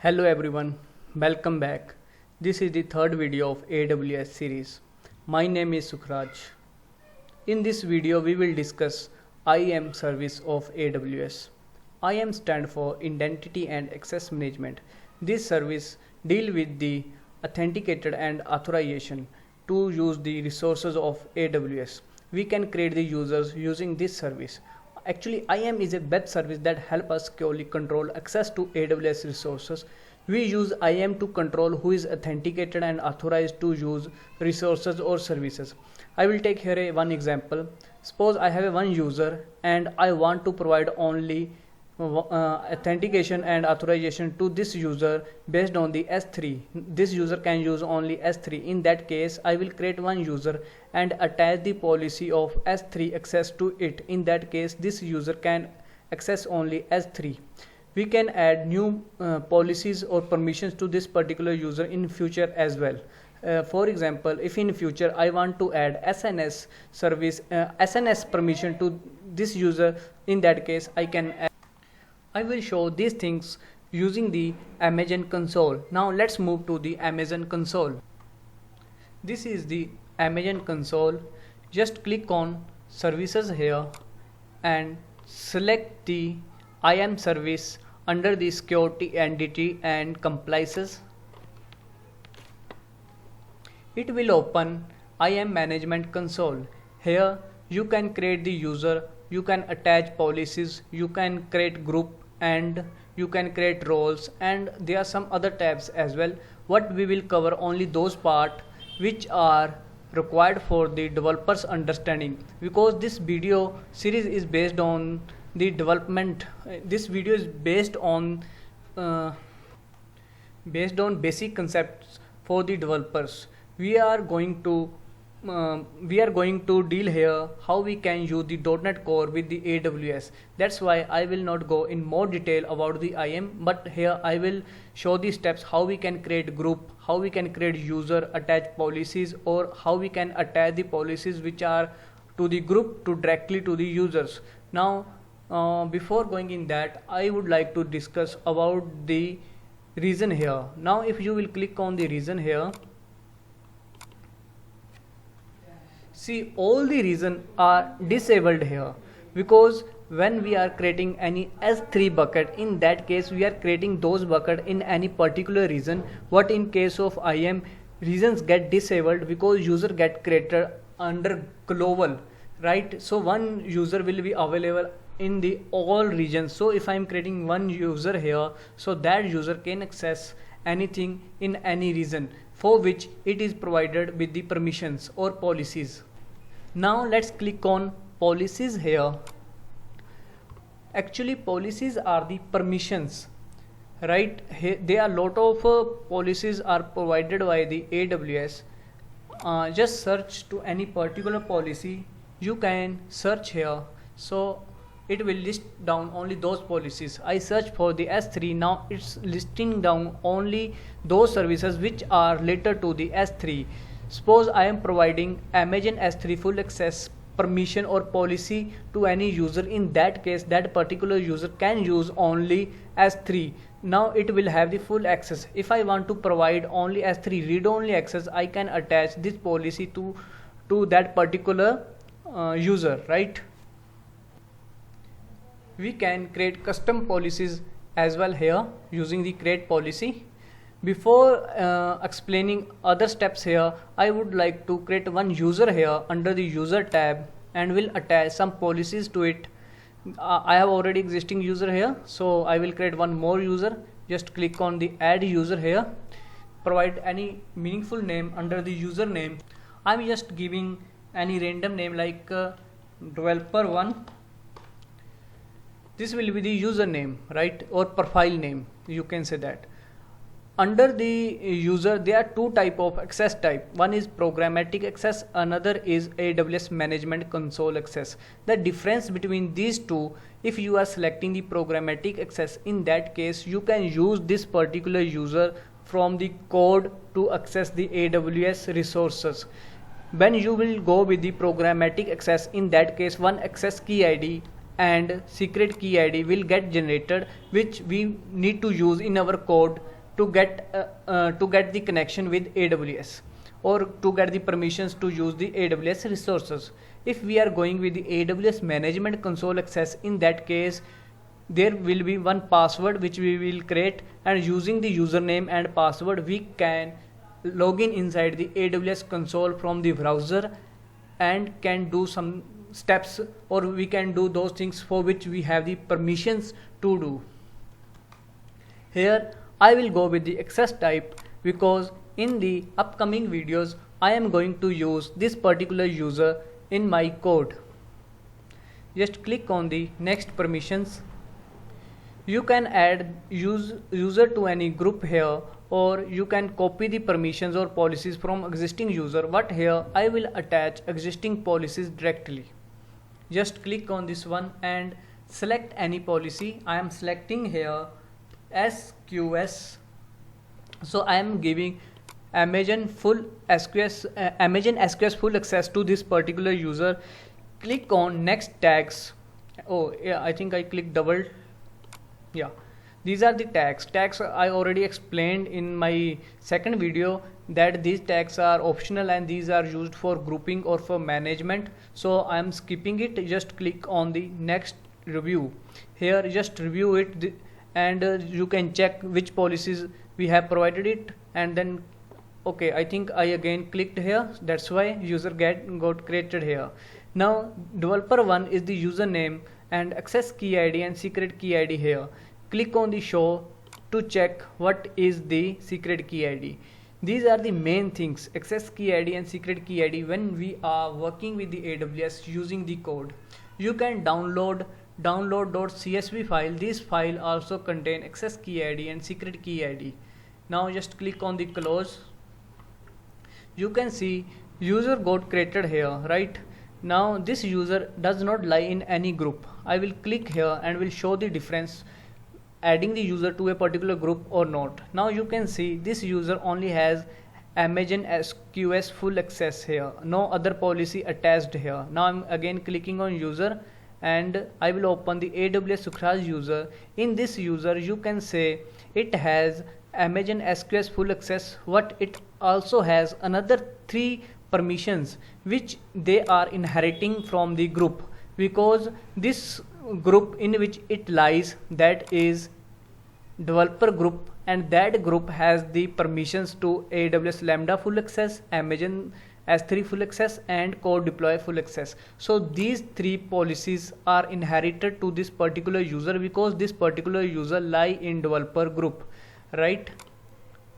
Hello everyone, welcome back. This is the third video of AWS series. My name is Sukhraj. In this video we will discuss IAM service of AWS. IAM stand for Identity and Access Management. This service deal with the authenticated and authorization to use the resources of AWS. We can create the users using this service. Actually, IAM is a web service that helps us securely control access to AWS resources. We use IAM to control who is authenticated and authorized to use resources or services. I will take here one example. Suppose I have one user and I want to provide only authentication and authorization to this user based on the S3. This user can use only S3. In that case, I will create one user and attach the policy of S3 access to it. In that case, this user can access only S3. We can add new policies or permissions to this particular user in future as well. For example, if in future I want to add SNS service, SNS permission to this user, in that case I can add. I will show these things using the Amazon console. Now let's move to the Amazon console. This is the Amazon console. Just click on services here and select the IAM service under the security entity and compliances. It will open IAM management console. Here you can create the user, you can attach policies, you can create group, and you can create roles, and there are some other tabs as well. What we will cover only those part which are required for the developers understanding, because this video series is based on the development. This video is based on basic concepts for the developers. We are going to deal here how we can use the .NET Core with the AWS. That's why I will not go in more detail about the IAM, but here I will show the steps how we can create group, how we can create user, attach policies, or how we can attach the policies which are to the group to directly to the users. Now before going in that, I would like to discuss about the reason here. Now if you will click on the reason here, see all the reasons are disabled here, because when we are creating any S3 bucket, in that case we are creating those bucket in any particular region. What in case of IAM, regions get disabled because user get created under global, right? So one user will be available in the all regions. So if I am creating one user here, so that user can access anything in any region for which it is provided with the permissions or policies. Now let's click on policies here. Actually policies are the permissions, right? There are lot of policies are provided by the AWS. Just search to any particular policy, you can search here, so it will list down only those policies. I search for the S3. Now it's listing down only those services which are related to the S3. Suppose I am providing Amazon S3 full access permission or policy to any user. In that case, that particular user can use only S3. Now it will have the full access. If I want to provide only S3 read-only access, I can attach this policy to that particular user, right? We can create custom policies as well here using the create policy. Before explaining other steps here, I would like to create one user here under the user tab and will attach some policies to it. I have already existing user here, so I will create one more user. Just click on the add user here, provide any meaningful name under the username. I'm just giving any random name like developer1. This will be the username, right, or profile name, you can say that. Under the user, there are two type of access type. One is programmatic access, another is AWS management console access. The difference between these two, if you are selecting the programmatic access, in that case you can use this particular user from the code to access the AWS resources. When you will go with the programmatic access, in that case one access key ID and secret key ID will get generated, which we need to use in our code to get the connection with AWS, or to get the permissions to use the AWS resources. If we are going with the AWS management console access, in that case there will be one password which we will create, and using the username and password we can log in inside the AWS console from the browser and can do some steps, or we can do those things for which we have the permissions to do. Here I will go with the access type, because in the upcoming videos I am going to use this particular user in my code. Just click on the next permissions. You can add user to any group here, or you can copy the permissions or policies from existing user, but here I will attach existing policies directly. Just click on this one and select any policy. I am selecting here SQS, so I am giving Amazon SQS full access to this particular user. Click on next tags. Oh yeah, I think I clicked double. Yeah, these are the tags. I already explained in my second video that these tags are optional and these are used for grouping or for management, so I am skipping it. Just click on the next review. Here just review it, and you can check which policies we have provided it, and then okay, I think I again clicked here, that's why user got created here. Now developer 1 is the username and access key ID and secret key ID here. Click on the show to check what is the secret key ID. These are the main things, access key ID and secret key ID, when we are working with the AWS using the code. You can download .csv file. This file also contain access key ID and secret key ID. Now just click on the close. You can see user got created here, right? Now this user does not lie in any group. I will click here and will show the difference adding the user to a particular group or not. Now you can see this user only has Amazon SQS full access here, no other policy attached here. Now I'm again clicking on user and I will open the AWS Sukhraj user. In this user you can say it has Amazon SQS full access, but it also has another 3 permissions which they are inheriting from the group, because this group in which it lies, that is developer group, and that group has the permissions to AWS Lambda full access, Amazon S3 full access and code deploy full access. So these 3 policies are inherited to this particular user because this particular user lie in developer group, right?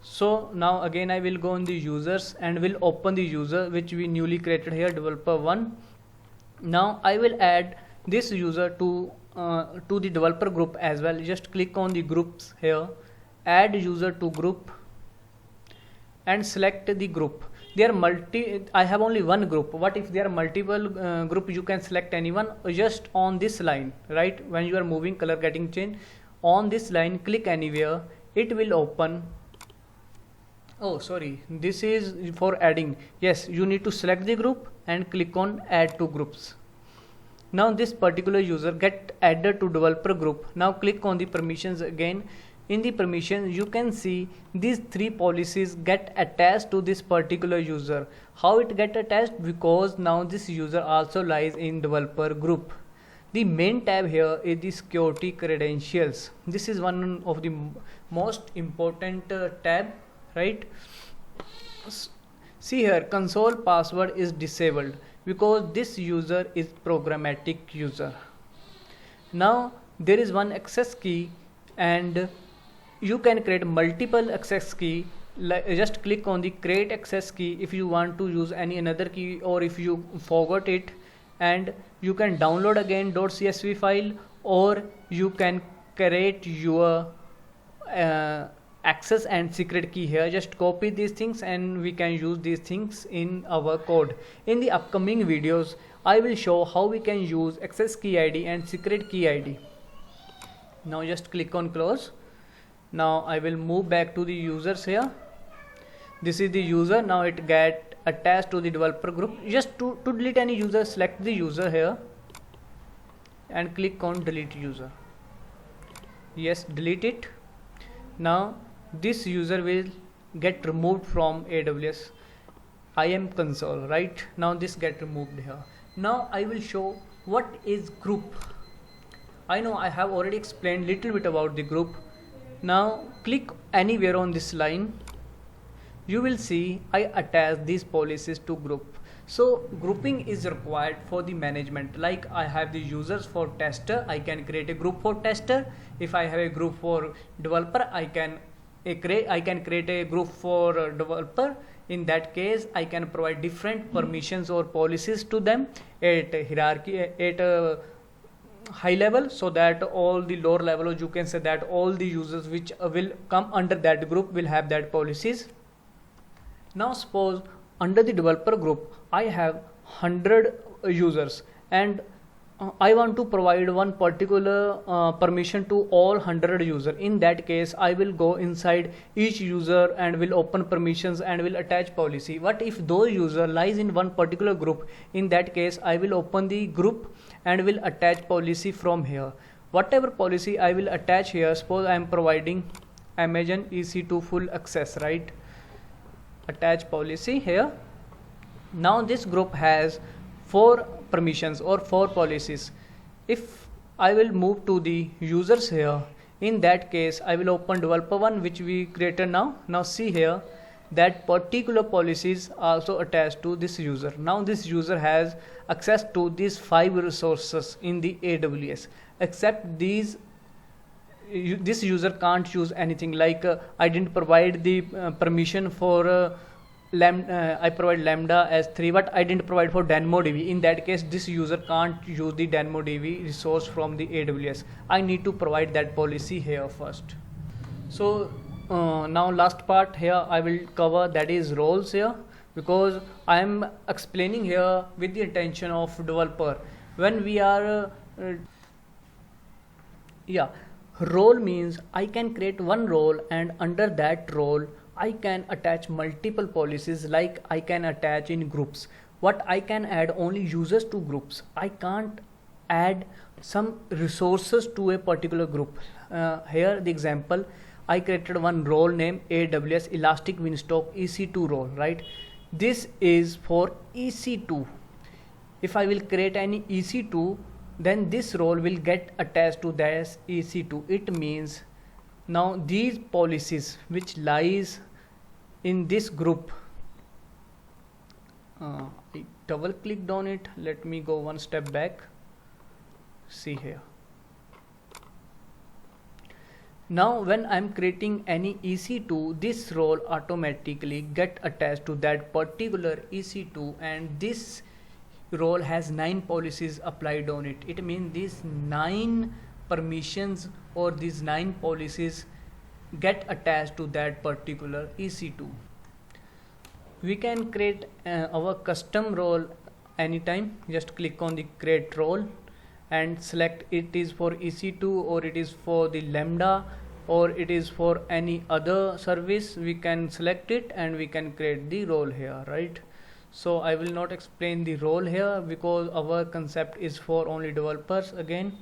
So now again I will go on the users and will open the user which we newly created here, developer 1. Now I will add this user to the developer group as well. Just click on the groups here, add user to group and select the group. There are I have only one group. What if there are multiple group? You can select anyone just on this line, right? When you are moving, color getting changed on this line, click anywhere, it will open. Oh sorry, this is for adding. Yes, you need to select the group and click on add to groups. Now this particular user get added to developer group. Now click on the permissions again. In the permissions you can see these 3 policies get attached to this particular user. How it get attached? Because now this user also lies in developer group. The main tab here is the security credentials. This is one of the most important tab, right? See here, console password is disabled because this user is programmatic user. Now there is one access key and you can create multiple access key. Just click on the create access key if you want to use any another key, or if you forgot it, and you can download again .csv file, or you can create your access and secret key here. Just copy these things and we can use these things in our code. In the upcoming videos I will show how we can use access key ID and secret key ID. Now just click on close. Now I will move back to the users here. This is the user. Now it get attached to the developer group. Just to delete any user, select the user here and click on delete user. Yes, delete it. Now this user will get removed from AWS IAM console, right? Now this get removed here. Now I will show what is group. I know I have already explained little bit about the group. Now click anywhere on this line. You will see I attach these policies to group. So grouping is required for the management. Like I have the users for tester, I can create a group for tester. If I have a group for developer, I can create a group for developer. In that case, I can provide different permissions or policies to them at hierarchy, at high level, so that all the lower level, or you can say that all the users which will come under that group will have that policies. Now suppose under the developer group I have 100 users and I want to provide one particular permission to all 100 users. In that case, I will go inside each user and will open permissions and will attach policy. What if those user lies in one particular group? In that case, I will open the group and will attach policy from here. Whatever policy I will attach here, suppose I am providing Amazon EC2 full access, right? Attach policy here. Now this group has 4 permissions or 4 policies. If I will move to the users here, in that case I will open developer one which we created now. Now see here that particular policies are also attached to this user. Now this user has access to these 5 resources in the AWS, except these this user can't use anything. Like I didn't provide the permission for I provide Lambda S3, but I didn't provide for DynamoDB. In that case, this user can't use the DynamoDB resource from the AWS. I need to provide that policy here first. So now last part here I will cover, that is roles here, because I am explaining here with the intention of developer. When we are role means I can create one role, and under that role I can attach multiple policies. Like I can attach in groups. What I can add only users to groups. I can't add some resources to a particular group. Here the example, I created one role named AWS Elastic Beanstalk EC2 role, right? This is for EC2. If I will create any EC2, then this role will get attached to this EC2. It means now these policies which lies in this group, I double clicked on it. Let me go one step back. See here. Now when I am creating any EC2, this role automatically get attached to that particular EC2, and this role has 9 policies applied on it. It means these 9 permissions or these 9 policies get attached to that particular EC2. We can create our custom role anytime. Just click on the create role and select it is for EC2 or it is for the Lambda or it is for any other service. We can select it and we can create the role here, right? So I will not explain the role here because our concept is for only developers again.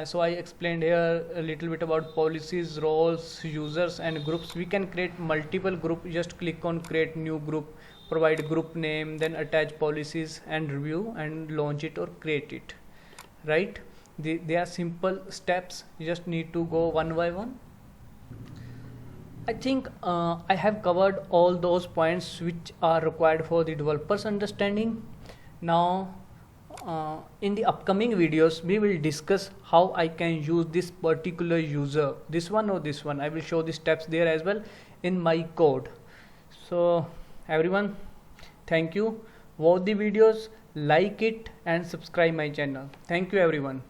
So I explained here a little bit about policies, roles, users and groups. We can create multiple groups. Just click on create new group, provide group name, then attach policies and review and launch it or create it, right? They are simple steps. You just need to go one by one. I think I have covered all those points which are required for the developer's understanding. Now in the upcoming videos we will discuss how I can use this particular user, this one or this one. I will show the steps there as well in my code. So everyone, thank you. Watch the videos, like it and subscribe my channel. Thank you everyone.